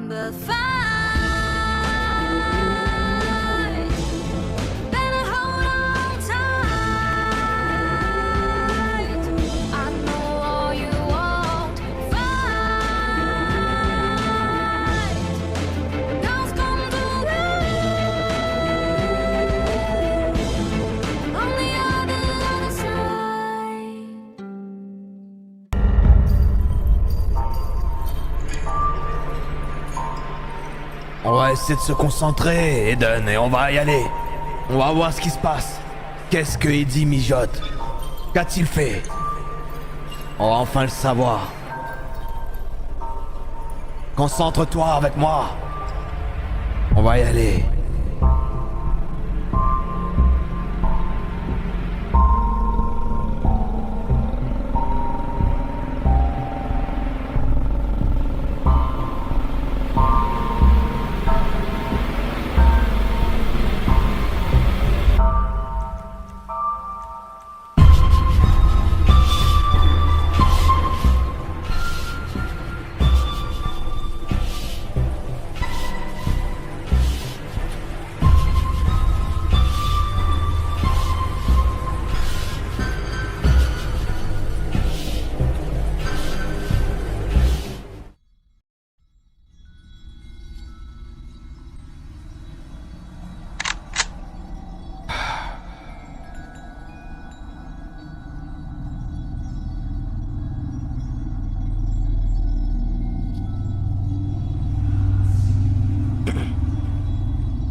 the fight. Better hold on tight. I know all you won't fight. Girls come to life on the other side. On va essayer de se concentrer, Eden, et on va y aller. On va voir ce qui se passe. Qu'est-ce que Eddie mijote? Qu'a-t-il fait? On va enfin le savoir. Concentre-toi avec moi. On va y aller.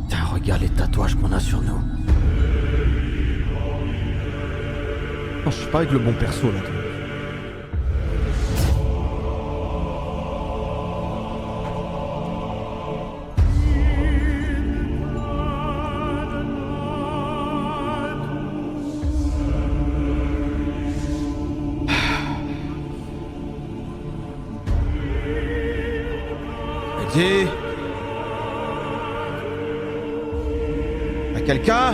Putain, regarde les tatouages qu'on a sur nous. Oh, je suis pas avec le bon perso là. Eddie? Y'a quelqu'un?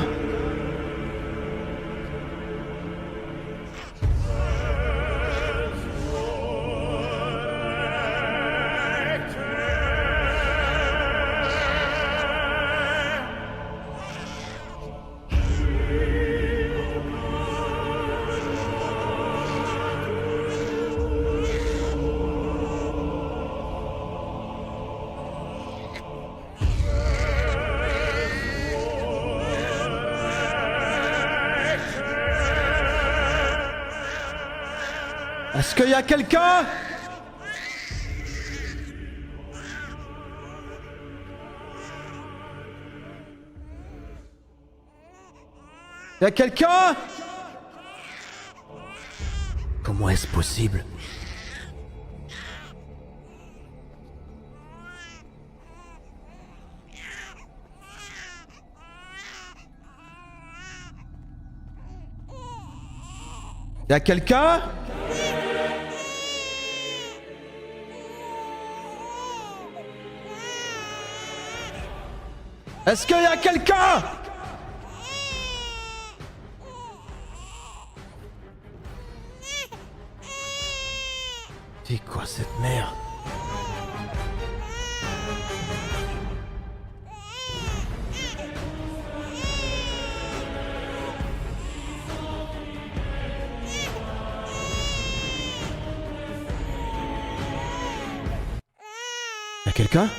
Est-ce qu'il y a quelqu'un? Y a quelqu'un? Comment est-ce possible? Y a quelqu'un? Est-ce qu'il y a quelqu'un? C'est quoi cette merde? Y a quelqu'un?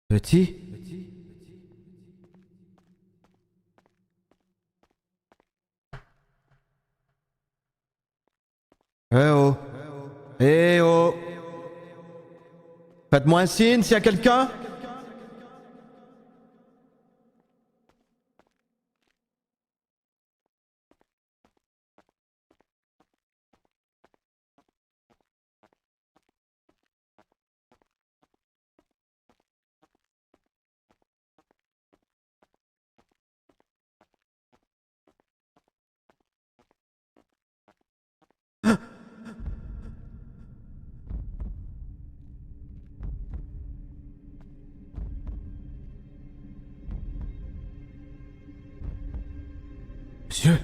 Petit? Eh oh! Eh oh! Faites-moi un signe s'il y a quelqu'un! Monsieur?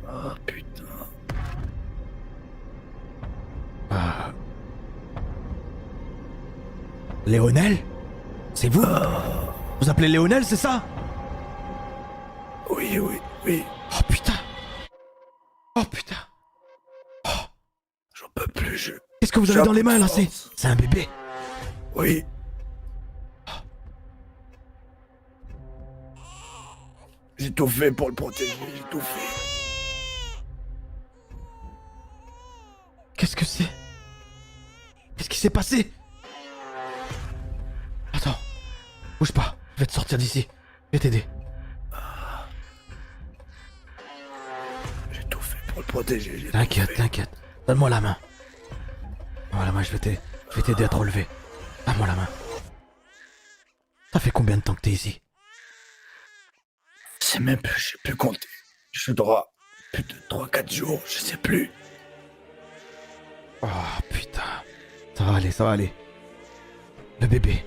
Oh putain. Léonel? C'est vous? Vous appelez Léonel, c'est ça? Oui, oui, oui. Oh putain! Oh putain! J'en peux plus, je... Qu'est-ce que vous avez J'ai dans un les peu de mains là? force. C'est un bébé. Oui. J'ai tout fait pour le protéger, j'ai tout fait. Qu'est-ce que c'est? Qu'est-ce qui s'est passé? Attends. Bouge pas. Je vais te sortir d'ici. Je vais t'aider. J'ai tout fait pour le protéger, j'ai tout T'inquiète, fait. t'inquiète. Donne-moi la main. Donne-moi la main, je vais t'aider à te relever. Donne-moi la main. Ça fait combien de temps que t'es ici? Je sais même plus, je sais plus compter. Je dois plus de 3-4 jours, je sais plus. Oh putain. Ça va aller, ça va aller. Le bébé.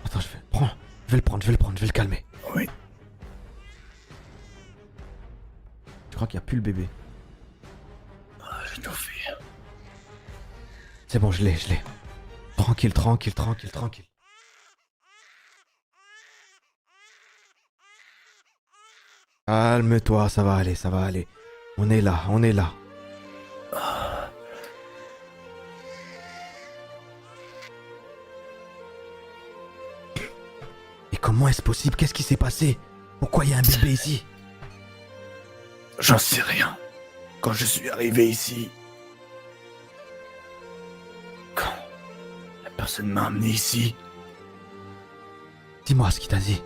Attends, je vais le prendre, je vais le calmer. Oui. Je crois qu'il n'y a plus le bébé. J'ai tout fait. C'est bon, je l'ai. Tranquille, tranquille, tranquille, tranquille. Calme-toi, ça va aller, ça va aller. On est là, on est là. Et comment est-ce possible? Qu'est-ce qui s'est passé? Pourquoi il y a un bébé ici? J'en sais rien. Quand je suis arrivé ici... Quand la personne m'a amené ici, Dis-moi ce qu'il t'a dit.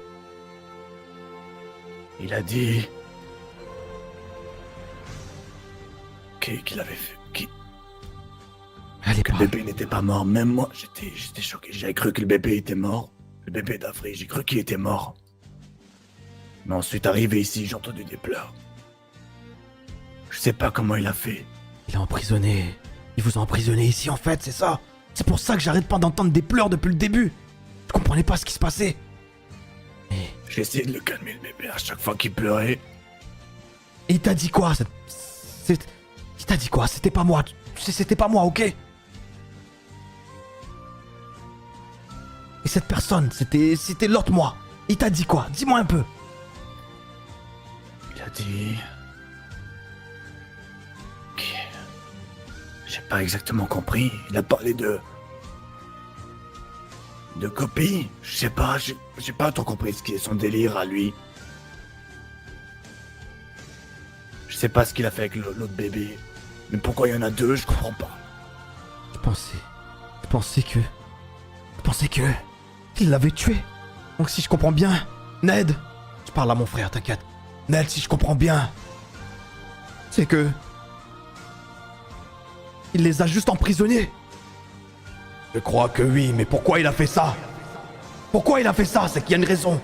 il a dit... qu'il avait fait... Allez, que le parle. bébé n'était pas mort. Même moi, j'étais choqué. J'avais cru que le bébé était mort. Le bébé d'Afrique, j'ai cru qu'il était mort. Mais ensuite, arrivé ici, j'ai entendu des pleurs. Je sais pas comment il a fait. Il a emprisonné. Il vous a emprisonné ici en fait, c'est ça? C'est pour ça que j'arrête pas d'entendre des pleurs depuis le début. Je comprenais pas ce qui se passait. Et J'ai essayé de le calmer, le bébé, à chaque fois qu'il pleurait. il t'a dit quoi? Il t'a dit quoi? C'était pas moi. Tu sais, c'était pas moi, ok? Et cette personne, c'était l'autre moi. Il t'a dit quoi? Dis-moi un peu. Il a dit... J'ai pas exactement compris. Il a parlé de copie. Je sais pas, j'ai pas trop compris ce qui est son délire à lui. Je sais pas ce qu'il a fait avec l'autre bébé. Mais pourquoi il y en a deux, je comprends pas. Je pensais que il l'avait tué. Donc si je comprends bien, Ned, je parle à mon frère, t'inquiète. Ned, si je comprends bien, c'est que il les a juste emprisonnés. Je crois que oui, mais pourquoi il a fait ça? Pourquoi il a fait ça? C'est qu'il y a une raison.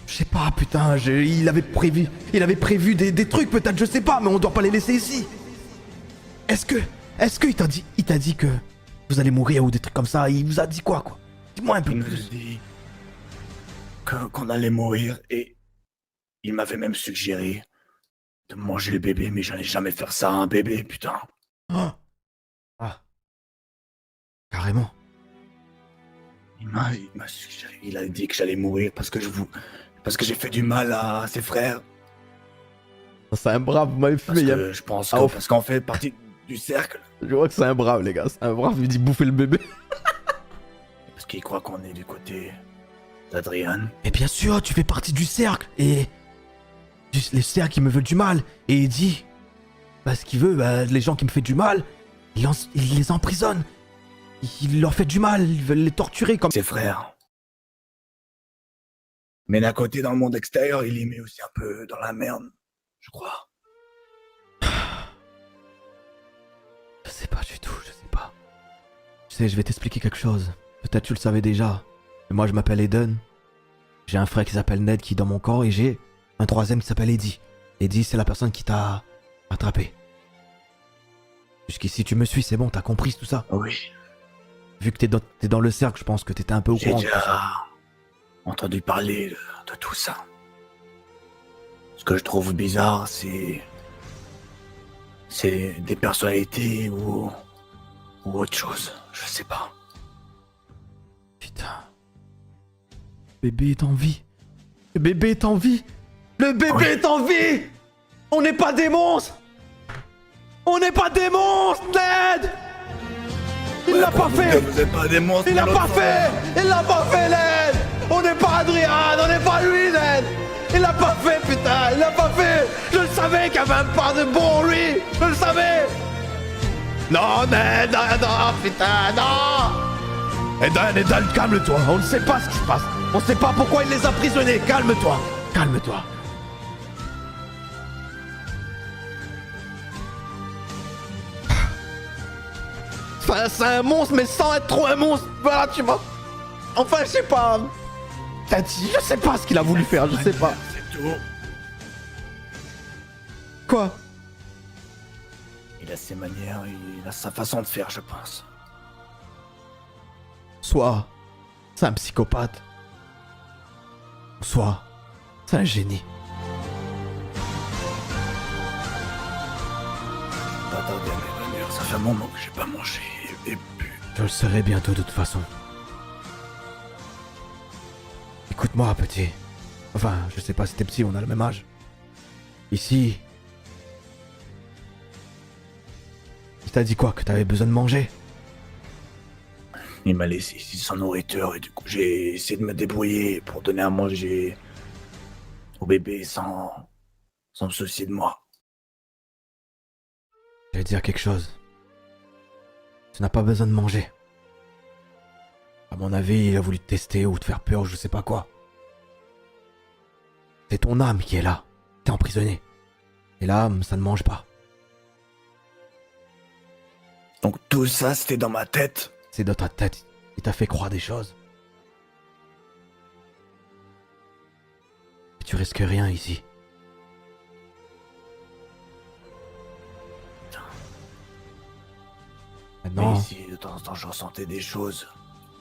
Je sais pas, putain, il avait prévu des trucs peut-être, je sais pas, mais on doit pas les laisser ici. Est-ce que il t'a dit que vous allez mourir ou des trucs comme ça? Il vous a dit quoi? Dis-moi un peu Il nous a plus. dit qu'on allait mourir et il m'avait même suggéré de manger le bébé, mais j'allais jamais faire ça à un bébé, putain. Oh. Ah. Carrément. Il m'a suggéré, il a dit que j'allais mourir parce que j'ai fait du mal à ses frères. C'est un brave, vous m'avez Parce fumé. que je pense Ah, parce qu'on fait partie du cercle. Je vois que c'est un brave, les gars. C'est un brave, il dit bouffer le bébé. Parce qu'il croit qu'on est du côté d'Adrian. Et bien sûr, tu fais partie du cercle. Et les cercles, ils me veulent du mal. Et il dit, ce qu'il veut, les gens qui me font du mal, il les emprisonne. Il leur fait du mal, ils veulent les torturer comme... Ses frères. Mais d'un côté, dans le monde extérieur, il les met aussi un peu dans la merde, je crois. Je sais pas du tout, je sais pas. Tu sais, je vais t'expliquer quelque chose. Peut-être tu le savais déjà. Mais moi, je m'appelle Eden. J'ai un frère qui s'appelle Ned qui est dans mon corps et j'ai un troisième qui s'appelle Eddie. Eddie, c'est la personne qui t'a attrapé. Jusqu'ici, tu me suis, c'est bon, t'as compris tout ça. Oui. Vu que t'es dans le cercle, je pense que t'étais un peu au J'ai courant. de tout ça. entendu parler de tout ça. Ce que je trouve bizarre, c'est des personnalités ou autre chose. Je sais pas. Putain. Bébé est en vie. Le bébé est en vie. Le bébé Oui. est en vie. On n'est pas des monstres. On n'est pas des monstres, Ned. Il l'a pas fait. Vous êtes pas des monstres. Il l'a mais pas l'autre fait. Il l'a pas fait, Ned. On n'est pas Adrian. On n'est pas lui, Ned. Il l'a pas fait, putain. Il l'a pas fait. Je le savais qu'il y avait un part de bon en lui. Je le savais. Non, Ned. Non, putain, non. Eden, calme-toi. On ne sait pas ce qui se passe. On ne sait pas pourquoi il les a prisonnés. Calme-toi. Calme-toi. Enfin, c'est un monstre, mais sans être trop un monstre. Voilà, tu vois. Enfin, je sais pas. Je sais pas ce qu'il a voulu faire. Je sais pas. C'est tout. Quoi? Il a ses manières, il a sa façon de faire, je pense. Soit c'est un psychopathe, soit c'est un génie. Pas tarder à m'évanouir, ça fait un moment que j'ai pas mangé et bu. Je le serai bientôt de toute façon. Écoute-moi, petit. Enfin, je sais pas si t'es petit, on a le même âge. Ici... Il t'a dit quoi? Que t'avais besoin de manger? Il m'a laissé ici sans nourriture et du coup j'ai essayé de me débrouiller pour donner à manger au bébé sans me soucier de moi. Je vais te dire quelque chose. Tu n'as pas besoin de manger. À mon avis, il a voulu te tester ou te faire peur ou je sais pas quoi. C'est ton âme qui est là. T'es emprisonné. Et l'âme, ça ne mange pas. Donc tout ça c'était dans ma tête. C'est dans ta tête. Il t'a fait croire des choses. Et tu risques rien ici. Mais Maintenant, ici de temps en temps je ressentais des choses,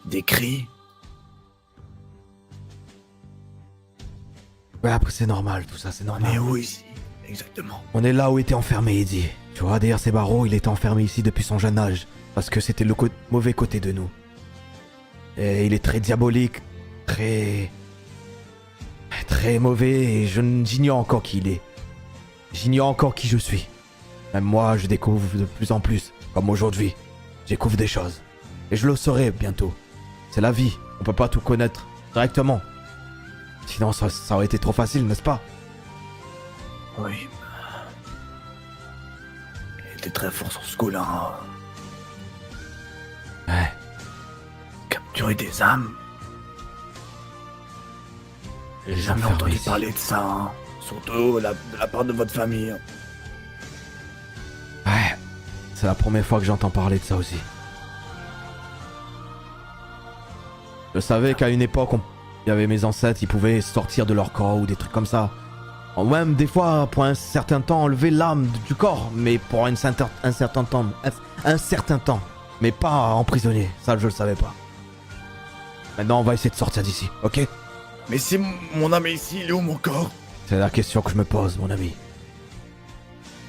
des cris. ouais, après c'est normal, tout ça, c'est On normal. est où ici? Exactement. On est là où était enfermé Eddie. Tu vois, derrière ces barreaux, il était enfermé ici depuis son jeune âge. Parce que c'était le mauvais côté de nous. Et il est très diabolique, très mauvais, et j'ignore encore qui il est. J'ignore encore qui je suis. Même moi, je découvre de plus en plus, comme aujourd'hui. Je découvre des choses. Et je le saurai bientôt. C'est la vie, on peut pas tout connaître directement. Sinon, ça aurait été trop facile, n'est-ce pas? Oui. Il était très fort sur ce coup-là. Hein. Ouais. Capturer des âmes. J'ai jamais enfermés entendu ici. parler de ça. Hein. Surtout de la part de votre famille. Ouais. C'est la première fois que j'entends parler de ça aussi. Je savais qu'à une époque, il y avait mes ancêtres, ils pouvaient sortir de leur corps ou des trucs comme ça. Ou même des fois, pour un certain temps, enlever l'âme du corps, mais pour un certain temps. Mais pas emprisonner, ça je le savais pas. Maintenant on va essayer de sortir d'ici, ok? Mais si mon âme est ici, il est où mon corps? C'est la question que je me pose, mon ami.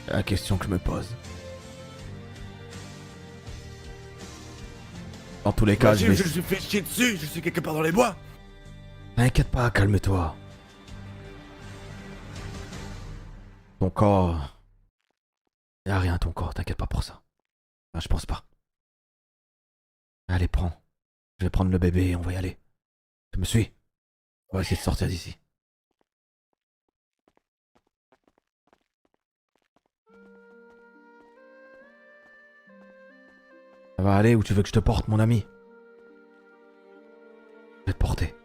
C'est la question que je me pose. Dans tous les cas, je Imagine, vais... je suis fait chier dessus, je suis quelque part dans les bois. T'inquiète pas, calme-toi. Ton corps... Y'a rien ton corps, t'inquiète pas pour ça. Ah, je pense pas. Allez, prends. Je vais prendre le bébé et on va y aller. Tu me suis? On va essayer de sortir d'ici. Ça va aller où tu veux que je te porte, mon ami? Je vais te porter.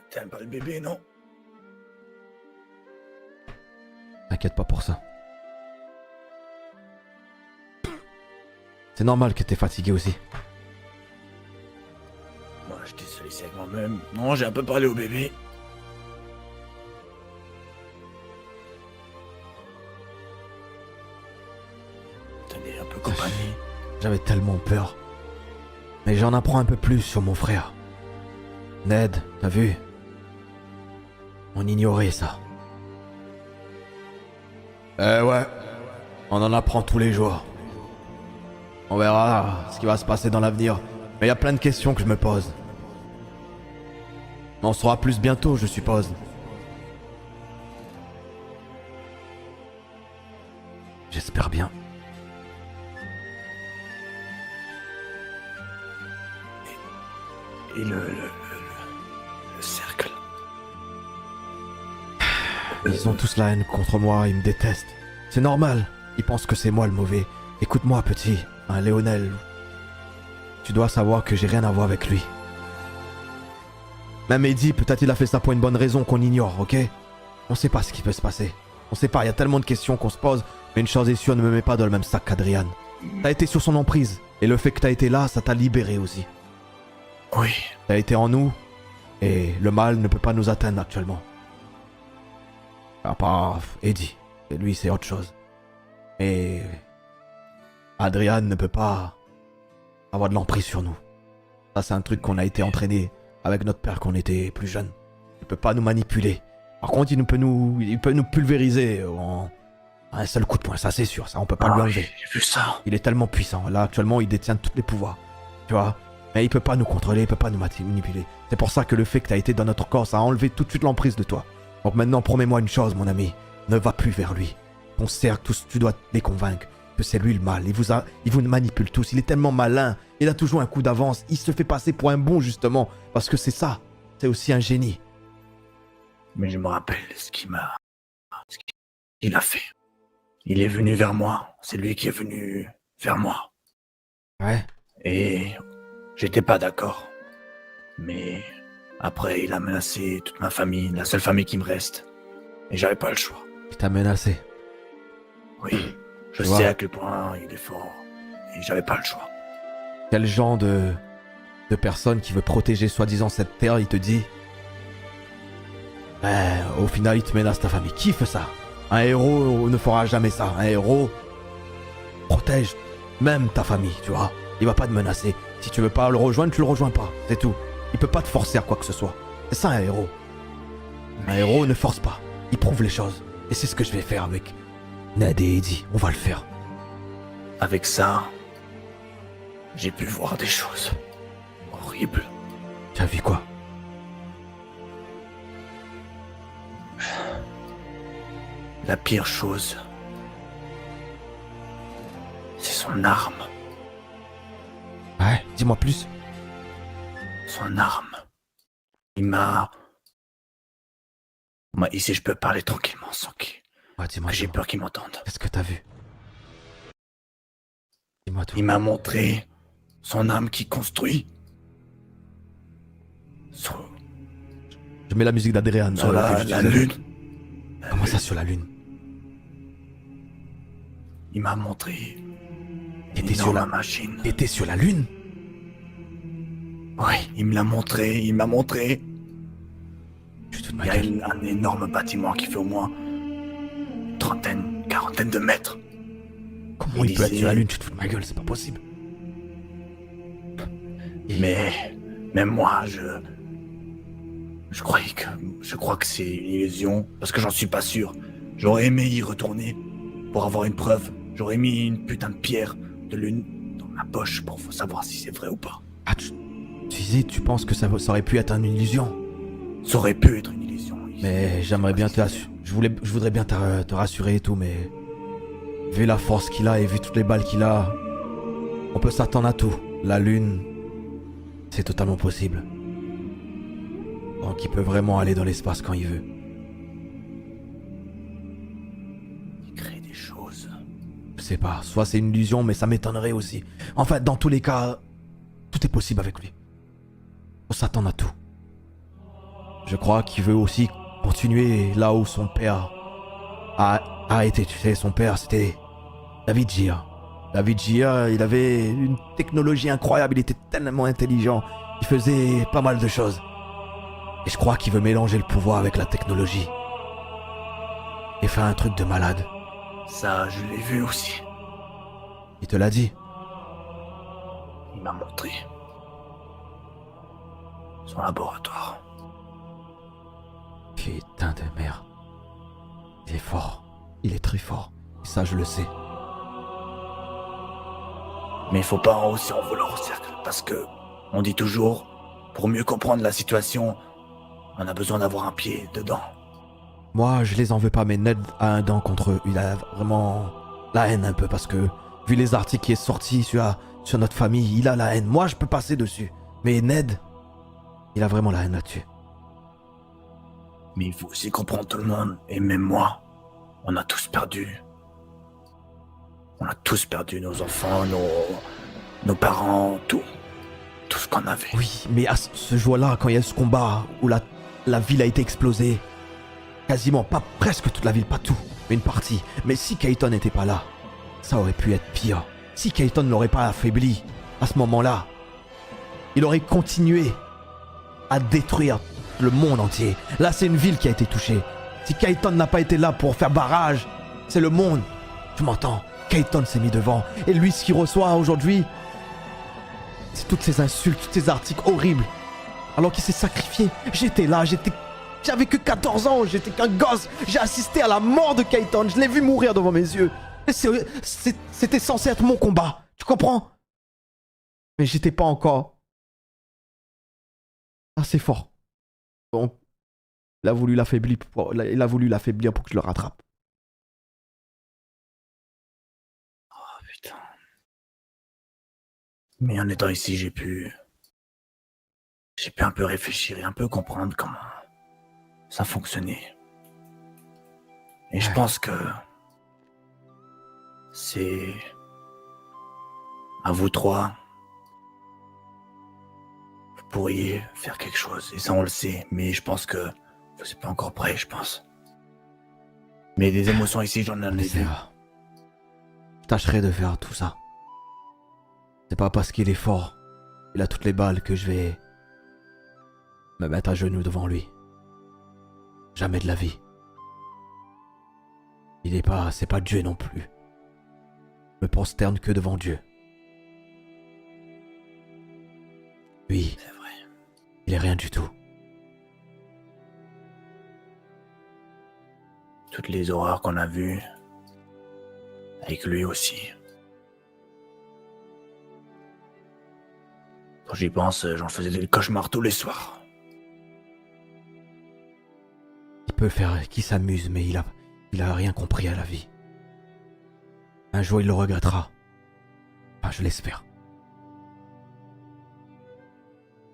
T'aimes pas le bébé, non? T'inquiète pas pour ça. C'est normal que t'es fatigué aussi. Moi, j'étais seul ici avec moi-même. Non, j'ai un peu parlé au bébé. Tenez un peu compagnie. J'avais tellement peur. Mais j'en apprends un peu plus sur mon frère. Ned, t'as vu? On ignorait ça. Ouais, on en apprend tous les jours. On verra ce qui va se passer dans l'avenir. Mais il y a plein de questions que je me pose. On saura plus bientôt, je suppose. J'espère bien. Et le cercle. Ils ont tous la haine contre moi, ils me détestent. C'est normal, ils pensent que c'est moi le mauvais. Écoute-moi, petit, Léonel. Tu dois savoir que j'ai rien à voir avec lui. Même Eddie, peut-être il a fait ça pour une bonne raison qu'on ignore, ok? On sait pas ce qui peut se passer. On sait pas, il y a tellement de questions qu'on se pose, mais une chose est sûre, ne me mets pas dans le même sac qu'Adrian. T'as été sur son emprise, et le fait que t'as été là, ça t'a libéré aussi. Oui. T'as été en nous, et le mal ne peut pas nous atteindre actuellement. À part Eddie, et lui c'est autre chose. Et Adrian ne peut pas avoir de l'emprise sur nous. Ça c'est un truc qu'on a été entraîné avec notre père quand on était plus jeune. Il peut pas nous manipuler. Par contre il peut nous pulvériser en un seul coup de poing, ça c'est sûr, ça on peut pas lui enlever. J'ai vu ça. Il est tellement puissant, là actuellement il détient tous les pouvoirs, tu vois. Mais il peut pas nous contrôler, il peut pas nous manipuler. C'est pour ça que le fait que t'as été dans notre corps, ça a enlevé tout de suite l'emprise de toi. Donc maintenant, promets-moi une chose, mon ami. Ne va plus vers lui. Ton cercle, tous, tu dois les convaincre que c'est lui le mal. Il vous manipule tous. Il est tellement malin. Il a toujours un coup d'avance. Il se fait passer pour un bon, justement. Parce que c'est ça. C'est aussi un génie. Mais je me rappelle ce qu'il a fait. Il est venu vers moi. C'est lui qui est venu vers moi. Ouais. Et j'étais pas d'accord. Mais après, il a menacé toute ma famille, la seule famille qui me reste. Et j'avais pas le choix. Il t'a menacé. Oui, je Tu vois. sais à quel point il est fort. Et j'avais pas le choix. Quel genre de personne qui veut protéger soi-disant cette terre, il te dit... au final, il te menace ta famille. Qui fait ça? Un héros ne fera jamais ça. Un héros protège même ta famille, tu vois. Il va pas te menacer. Si tu veux pas le rejoindre, tu le rejoins pas. C'est tout. Il peut pas te forcer à quoi que ce soit. C'est ça un héros. Un héros ne force pas. Il prouve les choses. Et c'est ce que je vais faire avec Ned et Eddie. On va le faire. Avec ça, j'ai pu voir des choses horribles. Tu as vu quoi? La pire chose, c'est son arme. Ouais, dis-moi plus. Son arme. Il m'a... Ici, je peux parler tranquillement sans Ouais, dis-moi. que j'ai dis-moi. peur qu'il m'entende. Qu'est-ce que t'as vu? Dis-moi tout. Il m'a montré son arme qui construit. Sur Je mets la musique d'Adrian. la lune. Comment ça sur la lune? Il m'a montré une T'étais sur énorme la... machine. T'étais sur la lune? Oui, il me l'a montré, il m'a montré. Tu te fous de ma Il y a gueule. un énorme bâtiment qui fait au moins une trentaine, quarantaine de mètres. Comment il peut être sur la lune? Tu te fous de ma gueule, c'est pas possible. Mais même moi, je crois que c'est une illusion parce que j'en suis pas sûr. J'aurais aimé y retourner pour avoir une preuve. J'aurais mis une putain de pierre de lune dans ma poche pour savoir si c'est vrai ou pas. Ah, tu penses que ça aurait pu être une illusion? Ça aurait pu être une illusion. Mais j'aimerais bien je voudrais bien te rassurer et tout, mais... Vu la force qu'il a et vu toutes les balles qu'il a... On peut s'attendre à tout. La lune... C'est totalement possible. Donc il peut vraiment aller dans l'espace quand il veut. Il crée des choses. Je sais pas, soit c'est une illusion, mais ça m'étonnerait aussi. En fait, dans tous les cas, tout est possible avec lui. On s'attend à tout. Je crois qu'il veut aussi continuer là où son père a été. Tu sais, son père, c'était David Gia. David Gia, il avait une technologie incroyable, il était tellement intelligent. Il faisait pas mal de choses. Et je crois qu'il veut mélanger le pouvoir avec la technologie. Et faire un truc de malade. Ça, je l'ai vu aussi. Il te l'a dit. Il m'a montré son laboratoire. Putain de merde. Il est fort. Il est très fort. Et ça, je le sais. Mais il faut pas aussi en vouloir au cercle, parce que on dit toujours, pour mieux comprendre la situation, on a besoin d'avoir un pied dedans. Moi, je les en veux pas, mais Ned a un dent contre eux. Il a vraiment la haine un peu parce que, vu les articles qui est sorti sur notre famille, il a la haine. Moi, je peux passer dessus. Mais Ned, il a vraiment la haine là-dessus. Mais il faut aussi comprendre tout le monde, et même moi, on a tous perdu. On a tous perdu nos enfants, nos parents, tout ce qu'on avait. Oui, mais à ce jour-là, quand il y a ce combat où la ville a été explosée, quasiment, pas presque toute la ville, pas tout, mais une partie. Mais si Kaïton n'était pas là, ça aurait pu être pire. Si Kaïton ne l'aurait pas affaibli, à ce moment-là, il aurait continué à détruire le monde entier. Là, c'est une ville qui a été touchée. Si Kaïton n'a pas été là pour faire barrage, c'est le monde. Tu m'entends? Kaïton s'est mis devant. Et lui, ce qu'il reçoit aujourd'hui, c'est toutes ces insultes, tous ces articles horribles. Alors qu'il s'est sacrifié. J'étais là, j'avais que 14 ans, j'étais qu'un gosse. J'ai assisté à la mort de Kaïton, je l'ai vu mourir devant mes yeux. Et c'était censé être mon combat, tu comprends? Mais j'étais pas encore assez fort. Donc, il a voulu l'affaiblir pour que je le rattrape. Oh putain. Mais en étant ici, j'ai pu un peu réfléchir et un peu comprendre comment ça fonctionnait. Et je pense que c'est à vous trois, vous pourriez faire quelque chose. Et ça, on le sait. Mais je pense que vous n'êtes pas encore prêts, je pense. Mais des émotions ici, j'en ai vu. Je tâcherai de faire tout ça. C'est pas parce qu'il est fort, il a toutes les balles que je vais me mettre à genoux devant lui. Jamais de la vie. C'est pas Dieu non plus. Je me prosterne que devant Dieu. Lui, C'est vrai. il est rien du tout. Toutes les horreurs qu'on a vues, avec lui aussi. Quand j'y pense, j'en faisais des cauchemars tous les soirs. Il peut faire qui s'amuse, mais il a rien compris à la vie. Un jour, il le regrettera. Enfin, je l'espère.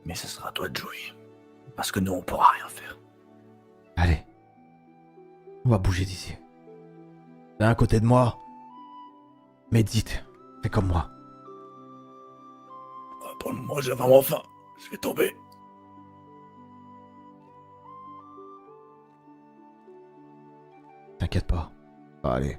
Mais ce sera à toi de jouer. Parce que nous, on pourra rien faire. Allez. On va bouger d'ici. D'un côté de moi, médite. Fais comme moi. Pour le moment, j'ai vraiment faim. Je vais tomber. T'inquiète pas. Allez.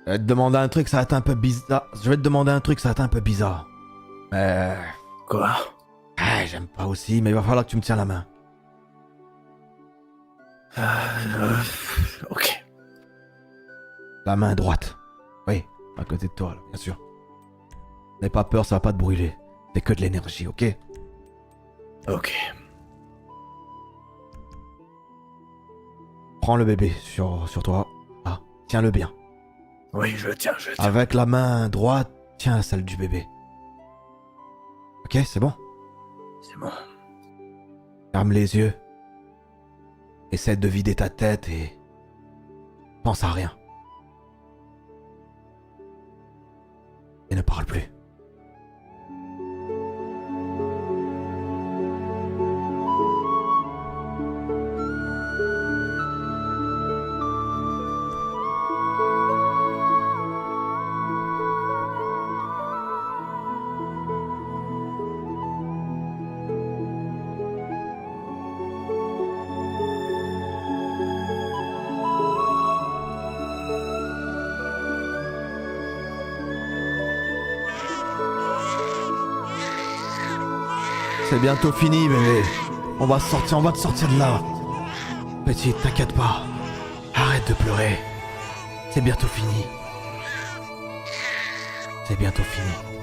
Je vais te demander un truc, ça va être un peu bizarre. Mais... Quoi? j'aime pas aussi, mais il va falloir que tu me tiens la main. Ok. La main droite. Oui, à côté de toi, là, bien sûr. N'aie pas peur, ça va pas te brûler. C'est que de l'énergie, ok? Ok. Prends le bébé sur toi. Ah, tiens-le bien. Oui, je le tiens. Avec la main droite, tiens celle du bébé. Ok, c'est bon? C'est bon. Ferme les yeux. Essaie de vider ta tête et... pense à rien. Et ne parle plus. C'est bientôt fini, bébé. On va te sortir de là. Petite, t'inquiète pas. Arrête de pleurer. C'est bientôt fini. C'est bientôt fini.